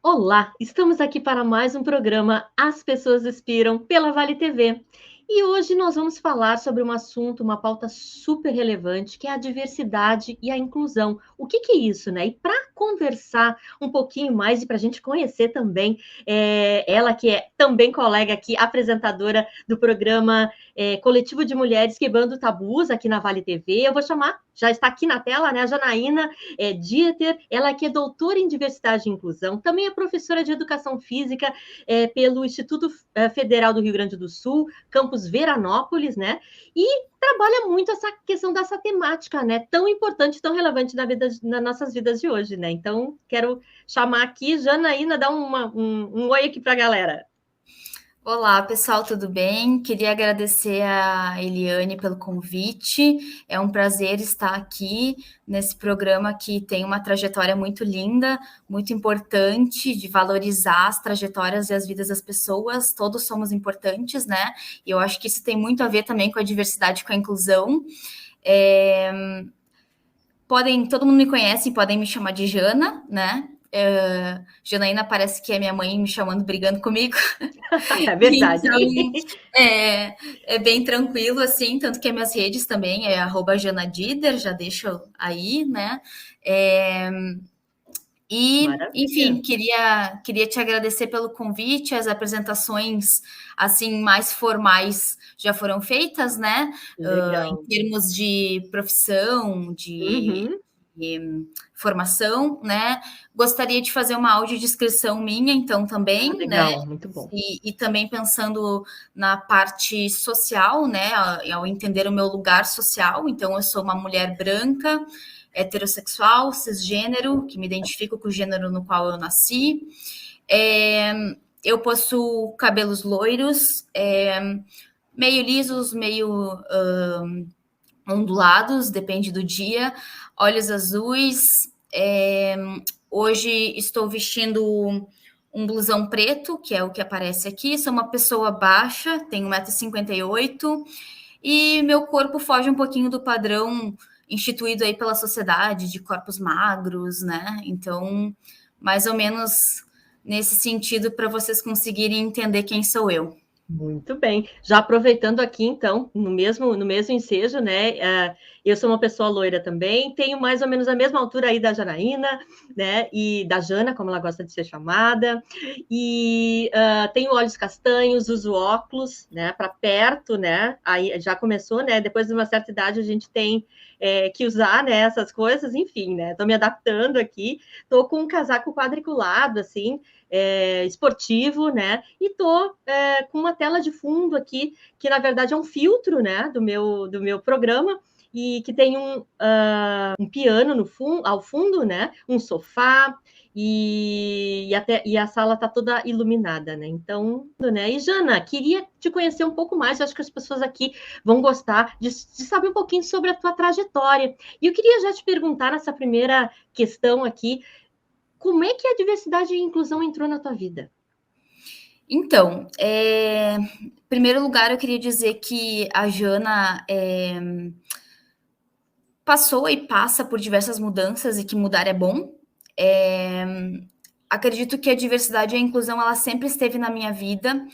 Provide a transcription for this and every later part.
Olá, estamos aqui para mais um programa As Pessoas Inspiram pela Vale TV. E hoje nós vamos falar sobre um assunto, uma pauta super relevante, que é a diversidade e a inclusão. O que é isso, né? E para conversar um pouquinho mais e para a gente conhecer também ela que é também colega aqui, apresentadora do programa Coletivo de Mulheres Quebrando Tabus aqui na Vale TV, eu vou chamar, já está aqui na tela, né, a Janaína Dieter, ela que é doutora em diversidade e inclusão, também é professora de educação física pelo Instituto Federal do Rio Grande do Sul, campus Veranópolis, né? E trabalha muito essa questão dessa temática, né? Tão importante, tão relevante nas nossas vidas de hoje, né? Então, quero chamar aqui Janaína, dar um oi aqui para a galera. Olá, pessoal, tudo bem? Queria agradecer a Eliane pelo convite. É um prazer estar aqui nesse programa que tem uma trajetória muito linda, muito importante de valorizar as trajetórias e as vidas das pessoas. Todos somos importantes, né? E eu acho que isso tem muito a ver também com a diversidade e com a inclusão. Todo mundo me conhece, podem me chamar de Jana, né? Janaína parece que é minha mãe me chamando, brigando comigo. É verdade. Então, é bem tranquilo, assim, tanto que as minhas redes também é @janadider, já deixo aí, né? É, Maravilha. enfim, queria te agradecer pelo convite, as apresentações, assim, mais formais já foram feitas, né? Em Legal. termos de profissão, Uhum. de formação, né? Gostaria de fazer uma audiodescrição minha, então, Ah, também, né? legal, muito bom. E também pensando na parte social, né? Ao entender o meu lugar social. Então, eu sou uma mulher branca, heterossexual, cisgênero, que me identifico com o gênero no qual eu nasci. Eu possuo cabelos loiros, meio lisos, meio ondulados, depende do dia, olhos azuis. Hoje estou vestindo um blusão preto, que é o que aparece aqui. Sou uma pessoa baixa, tenho 1,58 m e meu corpo foge um pouquinho do padrão instituído aí pela sociedade de corpos magros, né? Então, mais ou menos nesse sentido, para vocês conseguirem entender quem sou eu. Muito bem. Já aproveitando aqui, então, no mesmo ensejo, né? Eu sou uma pessoa loira também, tenho mais ou menos a mesma altura aí da Janaína, né? E da Jana, como ela gosta de ser chamada. E tenho olhos castanhos, uso óculos, né? Para perto, né? Aí já começou, né? Depois de uma certa idade a gente tem que usar, né? Essas coisas, enfim, né? Estou me adaptando aqui. Estou com um casaco quadriculado, assim, esportivo, né? E tô com uma tela de fundo aqui, que na verdade é um filtro, né, do meu programa, e que tem um piano no fundo, ao fundo, né? Um sofá, e a sala está toda iluminada, né? Então, né? E Jana, queria te conhecer um pouco mais. Eu acho que as pessoas aqui vão gostar de saber um pouquinho sobre a tua trajetória. E eu queria já te perguntar nessa primeira questão aqui, como é que a diversidade e a inclusão entrou na tua vida? Então, em primeiro lugar, eu queria dizer que a Jana passou e passa por diversas mudanças e que mudar é bom. É, acredito que a diversidade e a inclusão ela sempre esteve na minha vida,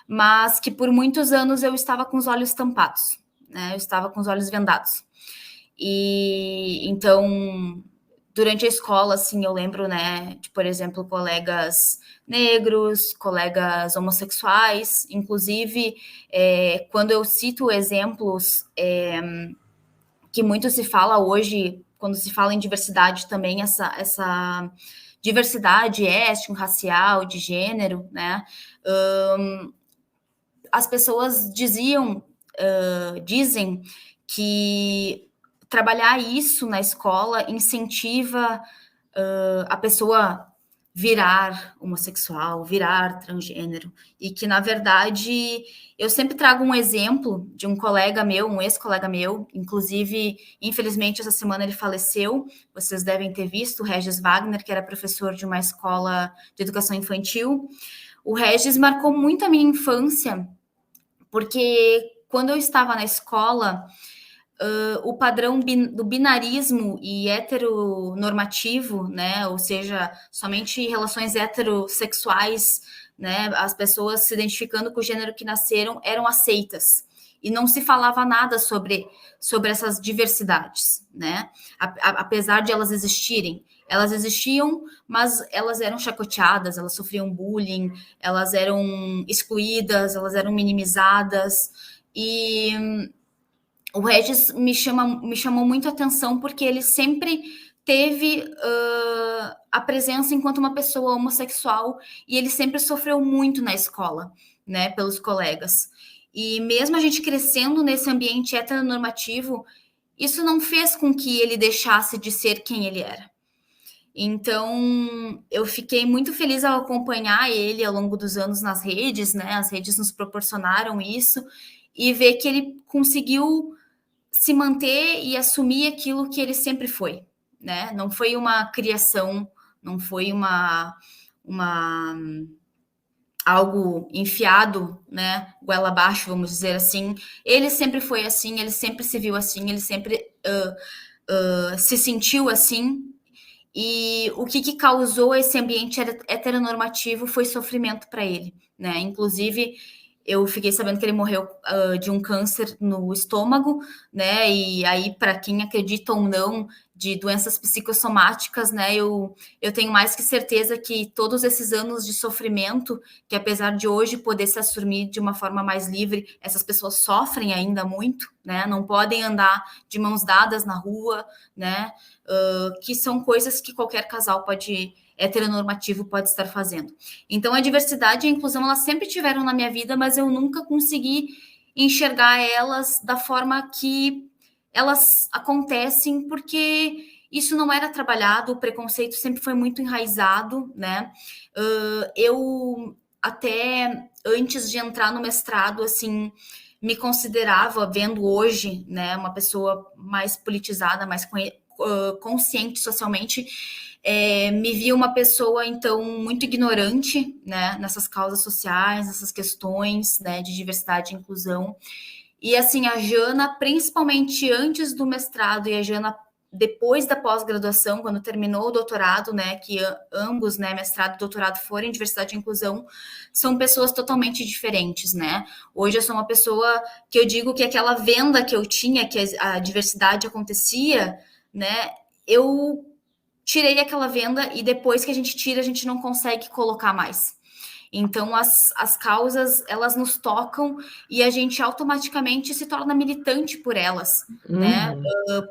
mas que por muitos anos eu estava com os olhos tampados, né? Eu estava com os olhos vendados. E então, durante a escola, assim, eu lembro, né, de, por exemplo, colegas negros, colegas homossexuais, inclusive, quando eu cito exemplos que muito se fala hoje, quando se fala em diversidade também, essa diversidade étnico-racial, de gênero, né? As pessoas dizem que trabalhar isso na escola incentiva a pessoa virar homossexual, virar transgênero, e que, na verdade, eu sempre trago um exemplo de um colega meu, um ex-colega meu, inclusive, infelizmente, essa semana ele faleceu, vocês devem ter visto, o Regis Wagner, que era professor de uma escola de educação infantil. O Regis marcou muito a minha infância, porque quando eu estava na escola, o padrão do binarismo e heteronormativo, né? Ou seja, somente relações heterossexuais, né? As pessoas se identificando com o gênero que nasceram eram aceitas. E não se falava nada sobre essas diversidades, né? Apesar de elas existirem. Elas existiam, mas elas eram chacoteadas, elas sofriam bullying, elas eram excluídas, elas eram minimizadas. E o Regis me chamou muito a atenção porque ele sempre teve a presença enquanto uma pessoa homossexual e ele sempre sofreu muito na escola, né, pelos colegas. E mesmo a gente crescendo nesse ambiente heteronormativo, isso não fez com que ele deixasse de ser quem ele era. Então, eu fiquei muito feliz ao acompanhar ele ao longo dos anos nas redes, né? As redes nos proporcionaram isso e ver que ele conseguiu se manter e assumir aquilo que ele sempre foi, né? Não foi uma criação, não foi uma algo enfiado, né? Goela abaixo, vamos dizer assim. Ele sempre foi assim, ele sempre se viu assim, ele sempre se sentiu assim. E o que causou esse ambiente heteronormativo foi sofrimento para ele, né? Inclusive, eu fiquei sabendo que ele morreu de um câncer no estômago, né? E aí, para quem acredita ou não de doenças psicossomáticas, né? Eu tenho mais que certeza que todos esses anos de sofrimento, que apesar de hoje poder se assumir de uma forma mais livre, essas pessoas sofrem ainda muito, né? Não podem andar de mãos dadas na rua, né? Que são coisas que qualquer casal heteronormativo pode estar fazendo. Então, a diversidade e a inclusão, elas sempre tiveram na minha vida, mas eu nunca consegui enxergar elas da forma que elas acontecem, porque isso não era trabalhado, o preconceito sempre foi muito enraizado, né? Eu, até antes de entrar no mestrado, assim, me considerava, vendo hoje, né, uma pessoa mais politizada, mais consciente socialmente, me via uma pessoa, então, muito ignorante, né, nessas causas sociais, nessas questões, né, de diversidade e inclusão. E, assim, a Jana, principalmente antes do mestrado e a Jana depois da pós-graduação, quando terminou o doutorado, né, que ambos, né, mestrado e doutorado foram em diversidade e inclusão, são pessoas totalmente diferentes, né? Hoje eu sou uma pessoa que eu digo que aquela venda que eu tinha, que a diversidade acontecia, né, eu tirei aquela venda e depois que a gente tira, a gente não consegue colocar mais. Então, as causas, elas nos tocam e a gente automaticamente se torna militante por elas, né?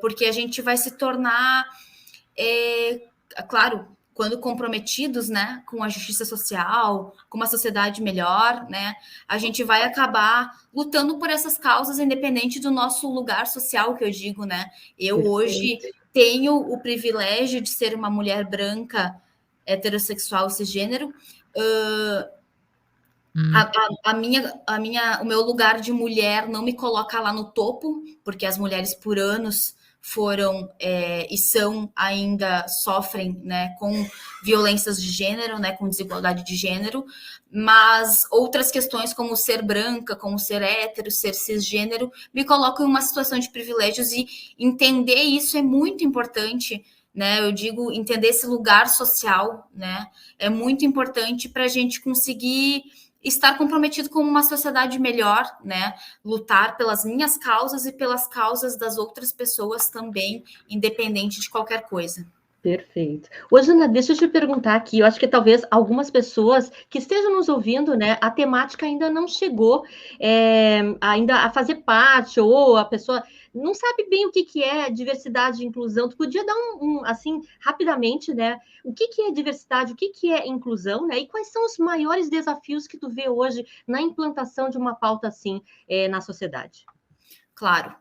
Porque a gente vai se tornar, claro, quando comprometidos, né, com a justiça social, com uma sociedade melhor, né, a gente vai acabar lutando por essas causas, independente do nosso lugar social, que eu digo, né? Eu hoje tenho o privilégio de ser uma mulher branca, heterossexual, cisgênero. O meu lugar de mulher não me coloca lá no topo, porque as mulheres por anos foram e são ainda sofrem, né, com violências de gênero, né, com desigualdade de gênero, mas outras questões como ser branca, como ser hétero, ser cisgênero, me colocam em uma situação de privilégios e entender isso é muito importante, né? Eu digo entender esse lugar social, né? É muito importante para a gente conseguir estar comprometido com uma sociedade melhor, né? Lutar pelas minhas causas e pelas causas das outras pessoas também, independente de qualquer coisa. Perfeito. Ô, Jana, deixa eu te perguntar aqui, eu acho que talvez algumas pessoas que estejam nos ouvindo, né, a temática ainda não chegou ainda a fazer parte, ou a pessoa não sabe bem o que é diversidade e inclusão. Tu podia dar assim, rapidamente, né, o que é diversidade, o que é inclusão, né, e quais são os maiores desafios que tu vê hoje na implantação de uma pauta assim na sociedade? Claro.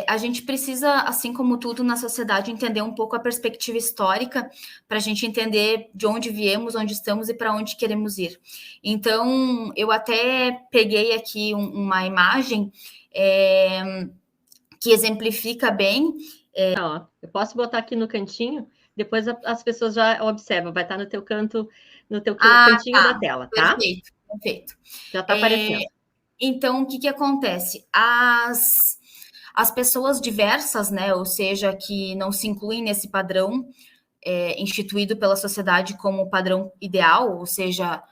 A gente precisa, assim como tudo na sociedade, entender um pouco a perspectiva histórica para a gente entender de onde viemos, onde estamos e para onde queremos ir. Então, eu até peguei aqui uma imagem que exemplifica bem. Ó, eu posso botar aqui no cantinho, depois as pessoas já observam, vai estar no teu canto, no teu cantinho da tela, tá? Perfeito, perfeito. Já está aparecendo. Então, o que acontece? as pessoas diversas, né, ou seja, que não se incluem nesse padrão instituído pela sociedade como padrão ideal, ou seja,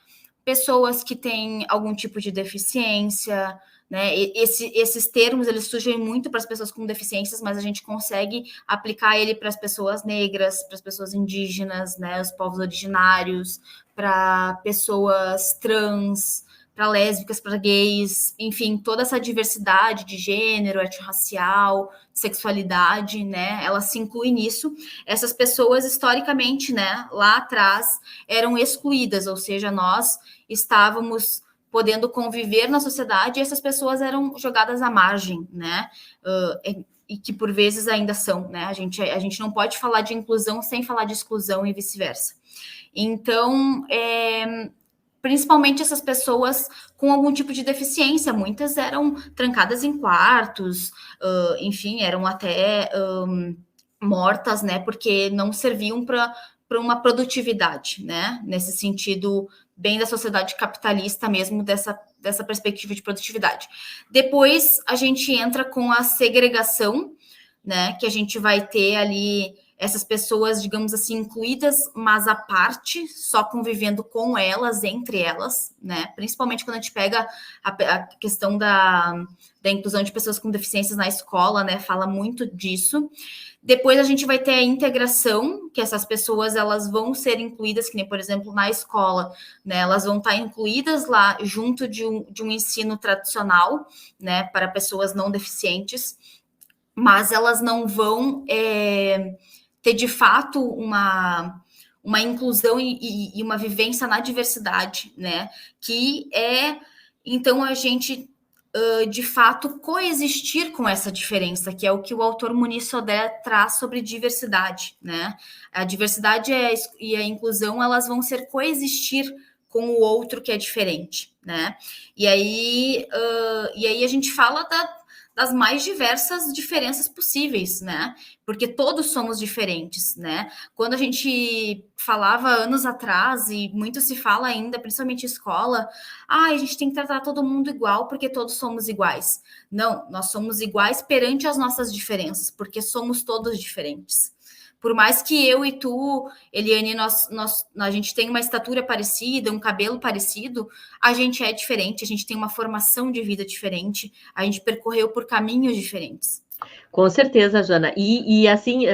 pessoas que têm algum tipo de deficiência, né? Esses termos eles surgem muito para as pessoas com deficiências, mas a gente consegue aplicar ele para as pessoas negras, para as pessoas indígenas, né? Os povos originários, para pessoas trans, para lésbicas, para gays, enfim, toda essa diversidade de gênero, étnico-racial, sexualidade, né? Ela se inclui nisso. Essas pessoas, historicamente, né, lá atrás, eram excluídas, ou seja, nós estávamos podendo conviver na sociedade e essas pessoas eram jogadas à margem, né? E que por vezes ainda são, né? A gente não pode falar de inclusão sem falar de exclusão e vice-versa. Então, principalmente essas pessoas com algum tipo de deficiência, muitas eram trancadas em quartos, enfim, eram até mortas, né? Porque não serviam para uma produtividade, né? Nesse sentido, bem da sociedade capitalista mesmo, dessa perspectiva de produtividade. Depois a gente entra com a segregação, né? Que a gente vai ter ali essas pessoas, digamos assim, incluídas, mas à parte, só convivendo com elas, entre elas, né? Principalmente quando a gente pega a questão da inclusão de pessoas com deficiências na escola, né? Fala muito disso. Depois a gente vai ter a integração, que essas pessoas elas vão ser incluídas, que nem, por exemplo, na escola, né? Elas vão estar incluídas lá junto de um ensino tradicional, né? Para pessoas não deficientes, mas elas não vão ter de fato uma inclusão e uma vivência na diversidade, né? Que então a gente de fato coexistir com essa diferença, que é o que o autor Muniz Sodré traz sobre diversidade, né? A diversidade e a inclusão elas vão ser coexistir com o outro que é diferente, né? E aí a gente fala das mais diversas diferenças possíveis, né? Porque todos somos diferentes, né? Quando a gente falava anos atrás, e muito se fala ainda, principalmente em escola, a gente tem que tratar todo mundo igual porque todos somos iguais. Não, nós somos iguais perante as nossas diferenças, porque somos todos diferentes. Por mais que eu e tu, Eliane, a gente tem uma estatura parecida, um cabelo parecido, a gente é diferente, a gente tem uma formação de vida diferente, a gente percorreu por caminhos diferentes. Com certeza, Jana. E assim,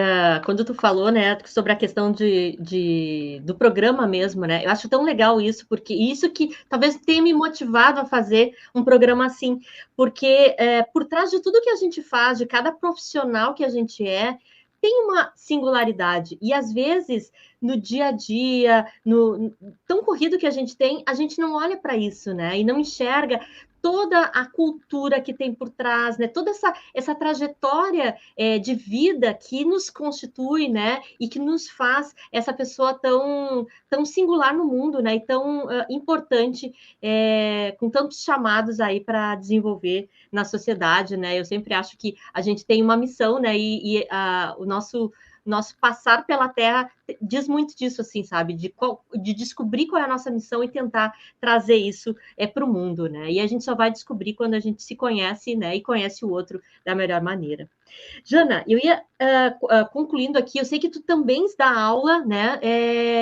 quando tu falou, né, sobre a questão do programa mesmo, né, eu acho tão legal isso, porque isso que talvez tenha me motivado a fazer um programa assim, porque por trás de tudo que a gente faz, de cada profissional que a gente tem uma singularidade, e às vezes no dia a dia, no tão corrido que a gente não olha para isso, né? E não enxerga toda a cultura que tem por trás, né? Toda essa trajetória de vida que nos constitui, né? E que nos faz essa pessoa tão singular no mundo, né? E tão importante, com tantos chamados aí para desenvolver na sociedade, né? Eu sempre acho que a gente tem uma missão, né? E o nosso passar pela Terra diz muito disso, assim, sabe? De descobrir qual é a nossa missão e tentar trazer isso para o mundo, né? E a gente só vai descobrir quando a gente se conhece, né? E conhece o outro da melhor maneira. Jana, eu ia concluindo aqui, eu sei que tu também dá aula, né?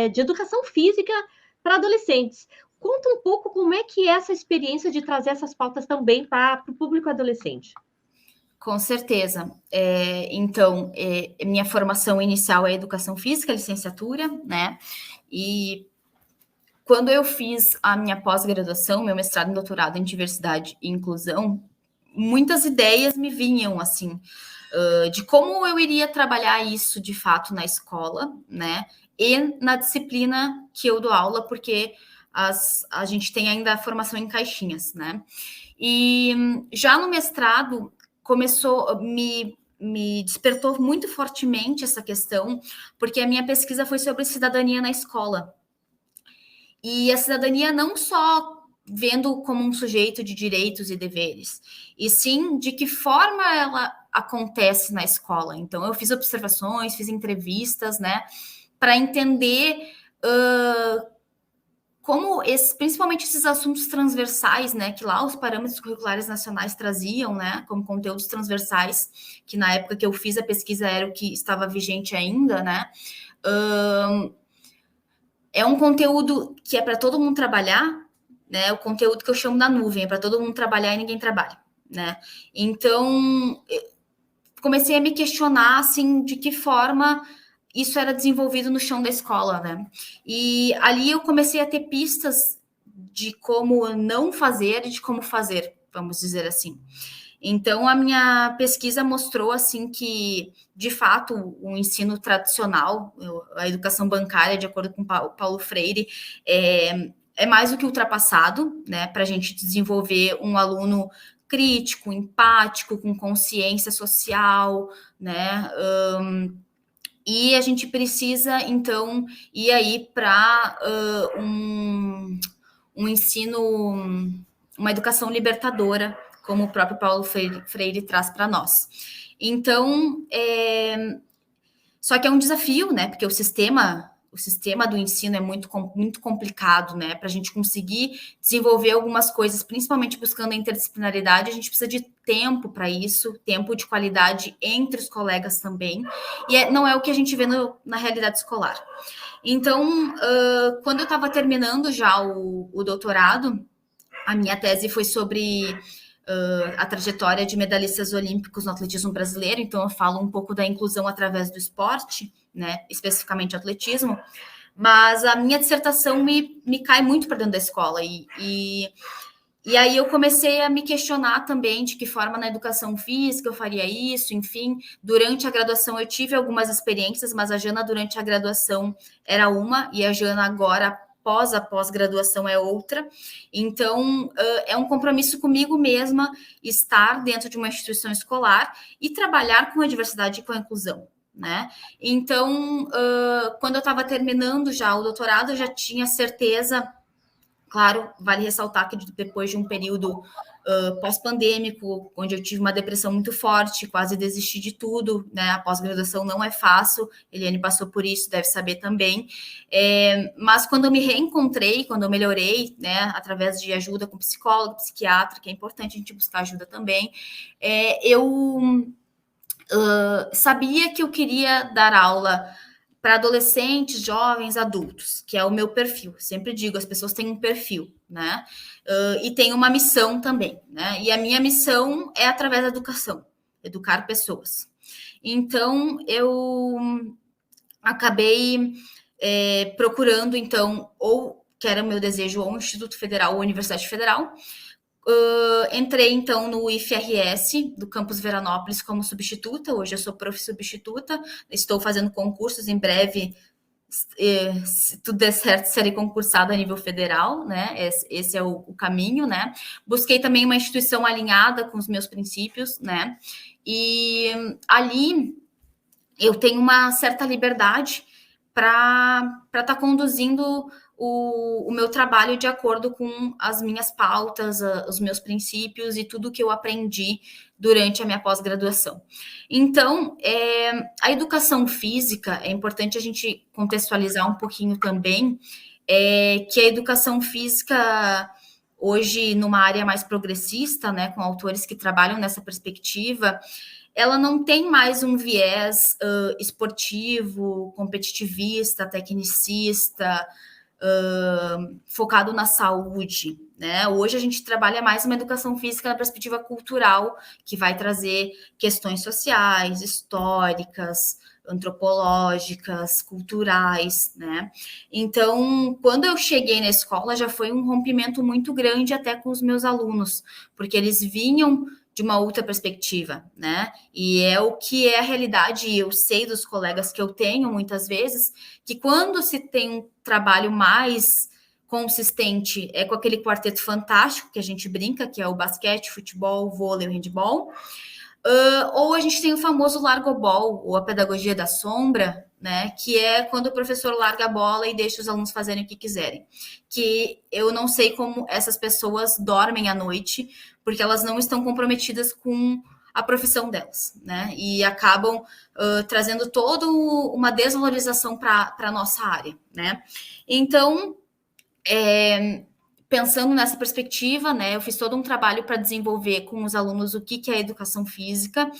De educação física para adolescentes. Conta um pouco como é que é essa experiência de trazer essas pautas também para o público adolescente. Com certeza. Então, minha formação inicial é educação física, licenciatura, né? E quando eu fiz a minha pós-graduação, meu mestrado e doutorado em diversidade e inclusão, muitas ideias me vinham, assim, de como eu iria trabalhar isso de fato na escola, né? E na disciplina que eu dou aula, porque a gente tem ainda a formação em caixinhas, né? E já no mestrado começou, me despertou muito fortemente essa questão, porque a minha pesquisa foi sobre cidadania na escola. E a cidadania não só vendo como um sujeito de direitos e deveres, e sim de que forma ela acontece na escola. Então, eu fiz observações, fiz entrevistas, né, para entender como principalmente esses assuntos transversais, né, que lá os parâmetros curriculares nacionais traziam, né, como conteúdos transversais, que na época que eu fiz a pesquisa era o que estava vigente ainda, né, é um conteúdo que é para todo mundo trabalhar, né, o conteúdo que eu chamo da nuvem, é para todo mundo trabalhar e ninguém trabalha, né, então comecei a me questionar, assim, de que forma isso era desenvolvido no chão da escola, né? E ali eu comecei a ter pistas de como não fazer e de como fazer, vamos dizer assim. Então, a minha pesquisa mostrou, assim, que, de fato, o ensino tradicional, a educação bancária, de acordo com Paulo Freire, é mais do que ultrapassado, né, para a gente desenvolver um aluno crítico, empático, com consciência social, né, e a gente precisa, então, ir aí para um ensino, uma educação libertadora, como o próprio Paulo Freire traz para nós. Então, só que é um desafio, né? Porque o sistema do ensino é muito complicado, né? Para a gente conseguir desenvolver algumas coisas, principalmente buscando a interdisciplinaridade, a gente precisa de tempo para isso, tempo de qualidade entre os colegas também. E não é o que a gente vê na realidade escolar. Então, quando eu estava terminando já o doutorado, a minha tese foi sobre a trajetória de medalhistas olímpicos no atletismo brasileiro, então eu falo um pouco da inclusão através do esporte, né, especificamente atletismo, mas a minha dissertação me cai muito para dentro da escola, e aí eu comecei a me questionar também de que forma na educação física eu faria isso, enfim, durante a graduação eu tive algumas experiências, mas a Jana durante a graduação era uma, e a Jana agora a pós-graduação é outra, então é um compromisso comigo mesma estar dentro de uma instituição escolar e trabalhar com a diversidade e com a inclusão, né? Então, quando eu estava terminando já o doutorado, eu já tinha certeza. Claro, vale ressaltar que depois de um período pós-pandêmico, onde eu tive uma depressão muito forte, quase desisti de tudo, né? A pós-graduação não é fácil, Eliane passou por isso, deve saber também. Mas quando eu me reencontrei, quando eu melhorei, né, através de ajuda com psicólogo, psiquiatra, que é importante a gente buscar ajuda também, eu sabia que eu queria dar aula para adolescentes, jovens, adultos, que é o meu perfil. Sempre digo, as pessoas têm um perfil, né? E tem uma missão também, né? E a minha missão é através da educação, educar pessoas. Então, eu acabei procurando, então, ou que era o meu desejo, ou o Instituto Federal ou a Universidade Federal. Entrei, então, no IFRS, do campus Veranópolis, como substituta. Hoje eu sou prof. substituta. Estou fazendo concursos. Em breve, se tudo der certo, serei concursada a nível federal, né? Esse é o caminho, né? Busquei também uma instituição alinhada com os meus princípios, né? E ali eu tenho uma certa liberdade para estar conduzindo o meu trabalho de acordo com as minhas pautas, os meus princípios e tudo que eu aprendi durante a minha pós-graduação. Então, a educação física, é importante a gente contextualizar um pouquinho também, que a educação física, hoje, numa área mais progressista, né, com autores que trabalham nessa perspectiva, ela não tem mais um viés esportivo, competitivista, tecnicista, focado na saúde, né? Hoje a gente trabalha mais uma educação física na perspectiva cultural, que vai trazer questões sociais, históricas, antropológicas, culturais, né? Então, quando eu cheguei na escola, já foi um rompimento muito grande até com os meus alunos, porque eles vinham de uma outra perspectiva, né? E é o que é a realidade, e eu sei dos colegas que eu tenho muitas vezes, que quando se tem um trabalho mais consistente é com aquele quarteto fantástico que a gente brinca, que é o basquete, futebol, vôlei, handball, ou a gente tem o famoso largobol, ou a pedagogia da sombra, né, que é quando o professor larga a bola e deixa os alunos fazerem o que quiserem. Que eu não sei como essas pessoas dormem à noite, porque elas não estão comprometidas com a profissão delas, né, e acabam trazendo toda uma desvalorização para a nossa área, né. Então, Pensando nessa perspectiva, né, eu fiz todo um trabalho para desenvolver com os alunos o que é educação física,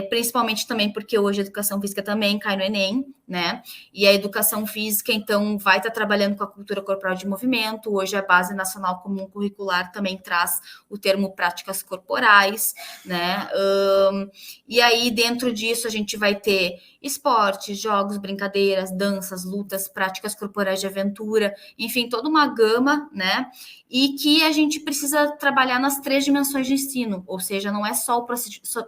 principalmente também porque hoje a educação física também cai no Enem, né? E a educação física, então, vai estar trabalhando com a cultura corporal de movimento. Hoje a Base Nacional Comum Curricular também traz o termo práticas corporais, né? E aí, dentro disso, a gente vai ter esportes, jogos, brincadeiras, danças, lutas, práticas corporais de aventura, enfim, toda uma gama, né? E que a gente precisa trabalhar nas 3 dimensões de ensino, ou seja, não é só o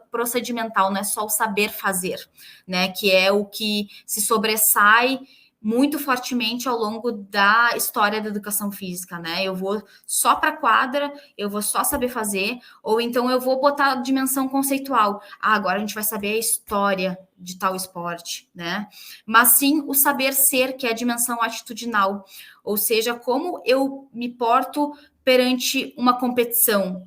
procedimental, não é só o saber fazer, né? Que é o que se sobressai muito fortemente ao longo da história da educação física, né? Eu vou só para a quadra, eu vou só saber fazer, ou então eu vou botar a dimensão conceitual. Agora a gente vai saber a história de tal esporte, né? Mas sim o saber ser, que é a dimensão atitudinal, ou seja, como eu me porto perante uma competição,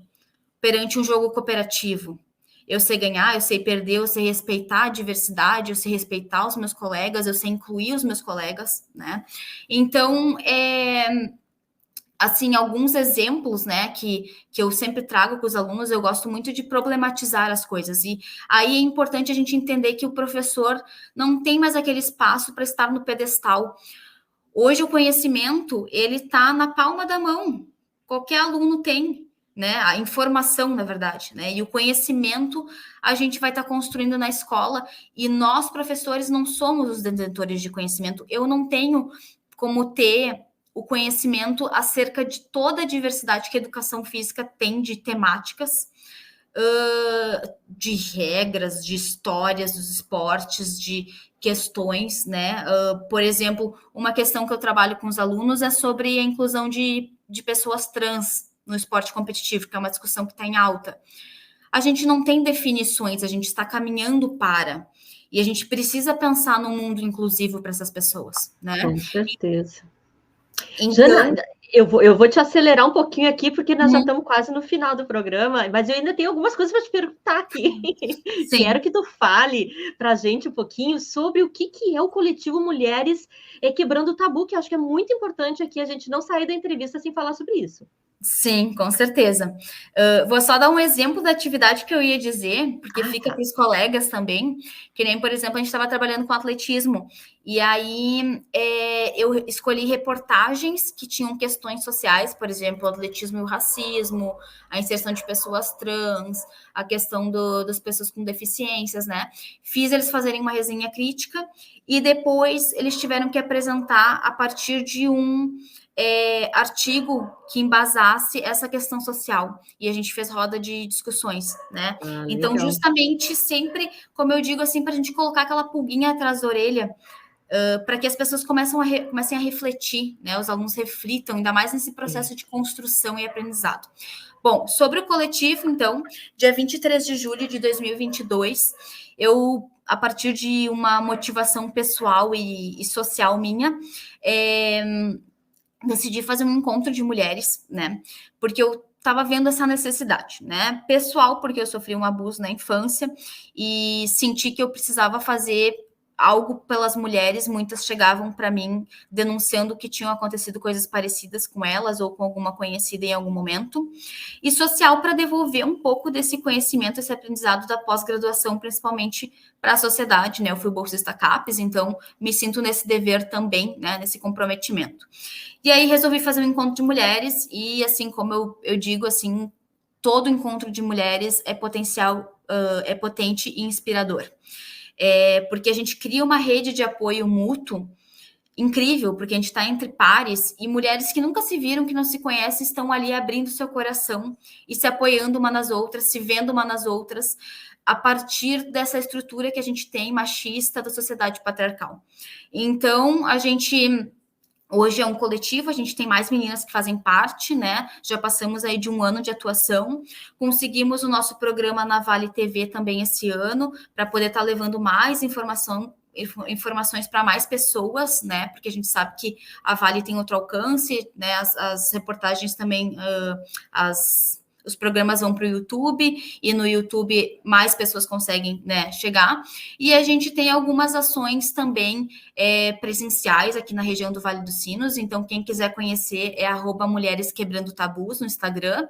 perante um jogo cooperativo. Eu sei ganhar, eu sei perder, eu sei respeitar a diversidade, eu sei respeitar os meus colegas, eu sei incluir os meus colegas, né? Então, assim, alguns exemplos, né, que eu sempre trago com os alunos, eu gosto muito de problematizar as coisas. E aí é importante a gente entender que o professor não tem mais aquele espaço para estar no pedestal. Hoje o conhecimento, ele está na palma da mão. Qualquer aluno tem, né? A informação, na verdade, né? E o conhecimento a gente vai estar construindo na escola, e nós, professores, não somos os detentores de conhecimento. Eu não tenho como ter o conhecimento acerca de toda a diversidade que a educação física tem de temáticas, de regras, de histórias dos esportes, de questões, né? Por exemplo, uma questão que eu trabalho com os alunos é sobre a inclusão de pessoas trans no esporte competitivo, que é uma discussão que está em alta. A gente não tem definições, a gente está caminhando para. E a gente precisa pensar num mundo inclusivo para essas pessoas, né? Com certeza. Então, Jana, eu vou te acelerar um pouquinho aqui, porque nós já estamos quase no final do programa, mas eu ainda tenho algumas coisas para te perguntar aqui. sim. Quero que tu fale para a gente um pouquinho sobre o que é o coletivo Mulheres Quebrando o Tabu, que eu acho que é muito importante aqui a gente não sair da entrevista sem falar sobre isso. Sim, com certeza. Vou só dar um exemplo da atividade que eu ia dizer, porque fica para os colegas também, que nem, por exemplo, a gente estava trabalhando com atletismo, e aí eu escolhi reportagens que tinham questões sociais, por exemplo, o atletismo e o racismo, a inserção de pessoas trans, a questão das pessoas com deficiências, né? Fiz eles fazerem uma resenha crítica, e depois eles tiveram que apresentar a partir de um artigo que embasasse essa questão social, e a gente fez roda de discussões, né? Então, justamente sempre, como eu digo assim, para a gente colocar aquela pulguinha atrás da orelha, para que as pessoas comecem a refletir, né? Os alunos reflitam, ainda mais nesse processo de construção e aprendizado. Bom, sobre o coletivo, então, dia 23 de julho de 2022, eu, a partir de uma motivação pessoal e social minha, decidi fazer um encontro de mulheres, né? Porque eu estava vendo essa necessidade, né? Pessoal, porque eu sofri um abuso na infância e senti que eu precisava fazer algo pelas mulheres. Muitas chegavam para mim denunciando que tinham acontecido coisas parecidas com elas ou com alguma conhecida em algum momento. E social, para devolver um pouco desse conhecimento, esse aprendizado da pós-graduação, principalmente para a sociedade, né? Eu fui bolsista CAPES, então me sinto nesse dever também, né? Nesse comprometimento. E aí resolvi fazer um encontro de mulheres, e assim como eu digo, assim, todo encontro de mulheres é potencial, é potente e inspirador. Porque a gente cria uma rede de apoio mútuo incrível, porque a gente está entre pares, e mulheres que nunca se viram, que não se conhecem, estão ali abrindo seu coração e se apoiando uma nas outras, se vendo uma nas outras, a partir dessa estrutura que a gente tem machista da sociedade patriarcal. Então, a gente... Hoje é um coletivo, a gente tem mais meninas que fazem parte, né? Já passamos aí de 1 ano de atuação. Conseguimos o nosso programa na Vale TV também esse ano, para poder estar levando mais informações para mais pessoas, né? Porque a gente sabe que a Vale tem outro alcance, né? As reportagens também, os programas vão para o YouTube, e no YouTube mais pessoas conseguem, né, chegar. E a gente tem algumas ações também presenciais aqui na região do Vale dos Sinos. Então, quem quiser conhecer é @Mulheres Quebrando Tabus no Instagram.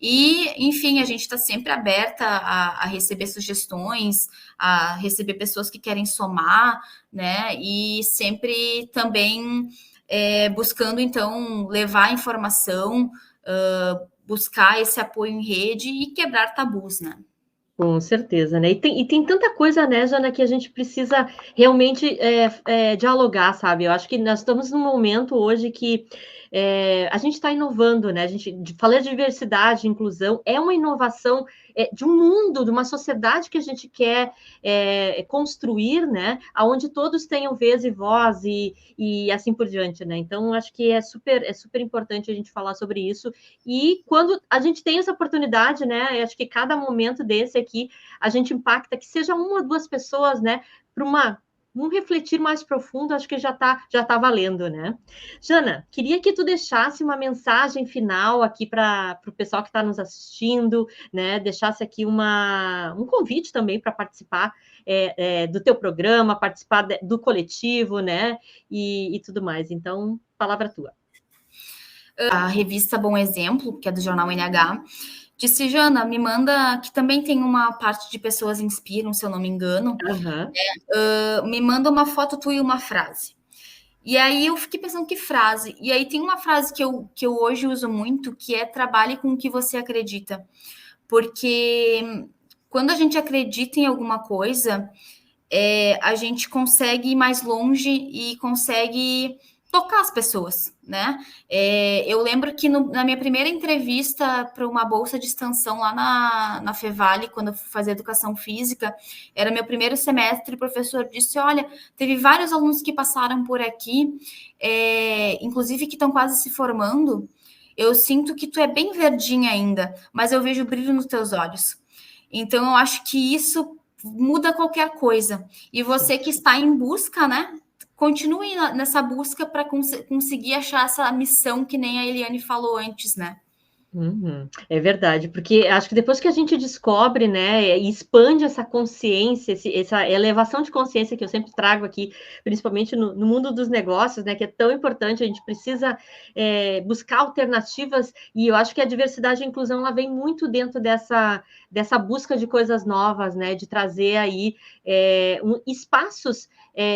E, enfim, a gente está sempre aberta a receber sugestões, a receber pessoas que querem somar, né? E sempre também buscando, então, levar informação, buscar esse apoio em rede e quebrar tabus, né? Com certeza, né? E tem tanta coisa, né, Jana, que a gente precisa realmente dialogar, sabe? Eu acho que nós estamos num momento hoje que a gente está inovando, né? Falar de diversidade, inclusão, é uma inovação de um mundo, de uma sociedade que a gente quer construir, né? Onde todos tenham vez e voz e assim por diante, né? Então, acho que é super importante a gente falar sobre isso. E quando a gente tem essa oportunidade, né? Acho que cada momento desse aqui a gente impacta, que seja uma ou duas pessoas, né? Para um refletir mais profundo, acho que já tá valendo, né? Jana, queria que tu deixasse uma mensagem final aqui para o pessoal que está nos assistindo, né? Deixasse aqui um convite também para participar do teu programa, participar do coletivo, né? E tudo mais. Então, palavra tua. A revista Bom Exemplo, que é do jornal NH, disse: Jana, me manda, que também tem uma parte de Pessoas Inspiram, se eu não me engano, me manda uma foto tua e uma frase. E aí eu fiquei pensando, que frase? E aí tem uma frase que eu hoje uso muito, que é: trabalhe com o que você acredita. Porque quando a gente acredita em alguma coisa, a gente consegue ir mais longe e consegue tocar as pessoas, né? Eu lembro que na minha primeira entrevista para uma bolsa de extensão lá na Fevale, quando eu fui fazer educação física, era meu primeiro semestre, o professor disse: olha, teve vários alunos que passaram por aqui, inclusive que estão quase se formando. Eu sinto que tu é bem verdinha ainda, mas eu vejo brilho nos teus olhos. Então, eu acho que isso muda qualquer coisa. E você que está em busca, né? Continue nessa busca para conseguir achar essa missão, que nem a Eliane falou antes, né? É verdade, porque acho que depois que a gente descobre, né, e expande essa consciência, essa elevação de consciência que eu sempre trago aqui, principalmente no mundo dos negócios, né, que é tão importante, a gente precisa buscar alternativas, e eu acho que a diversidade e a inclusão, ela vem muito dentro dessa busca de coisas novas, né, de trazer aí espaços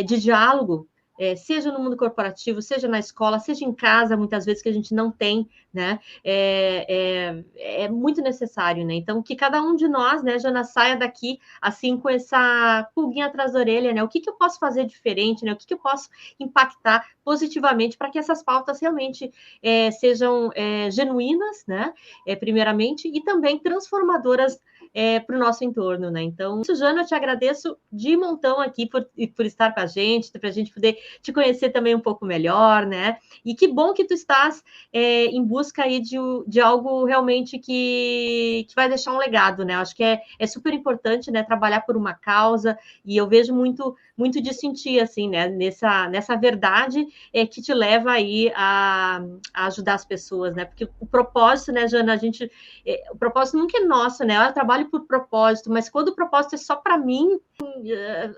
de diálogo, seja no mundo corporativo, seja na escola, seja em casa, muitas vezes que a gente não tem, né? É muito necessário, né? Então, que cada um de nós, né, Jana, saia daqui assim com essa pulguinha atrás da orelha, né? O que eu posso fazer diferente, né? O que eu posso impactar positivamente para que essas pautas realmente sejam genuínas, né? Primeiramente, e também transformadoras para o nosso entorno, né? Então, Jana, eu te agradeço de montão aqui por estar com a gente, para a gente poder te conhecer também um pouco melhor, né? E que bom que tu estás em busca aí de algo realmente que vai deixar um legado, né? Acho que é super importante, né? Trabalhar por uma causa, e eu vejo muito disso em ti, assim, né? Nessa verdade que te leva aí a ajudar as pessoas, né? Porque o propósito, né, Jana, o propósito nunca é nosso, né? Eu trabalho por propósito, mas quando o propósito é só para mim,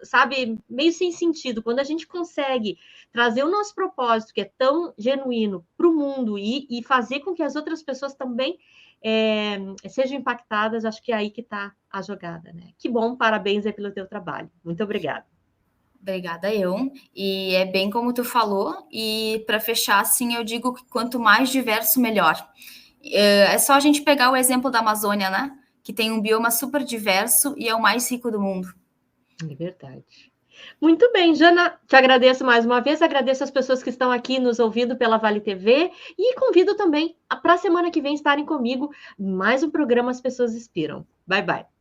sabe, meio sem sentido. Quando a gente consegue trazer o nosso propósito, que é tão genuíno, para o mundo e fazer com que as outras pessoas também sejam impactadas, acho que é aí que está a jogada, né? Que bom, parabéns aí pelo teu trabalho. Muito obrigada. Obrigada, eu. E é bem como tu falou, e para fechar, assim, eu digo que quanto mais diverso, melhor. É só a gente pegar o exemplo da Amazônia, né? Que tem um bioma super diverso e é o mais rico do mundo. É verdade. Muito bem, Jana, te agradeço mais uma vez, agradeço as pessoas que estão aqui nos ouvindo pela Vale TV e convido também para a semana que vem estarem comigo mais um programa As Pessoas Inspiram. Bye, bye.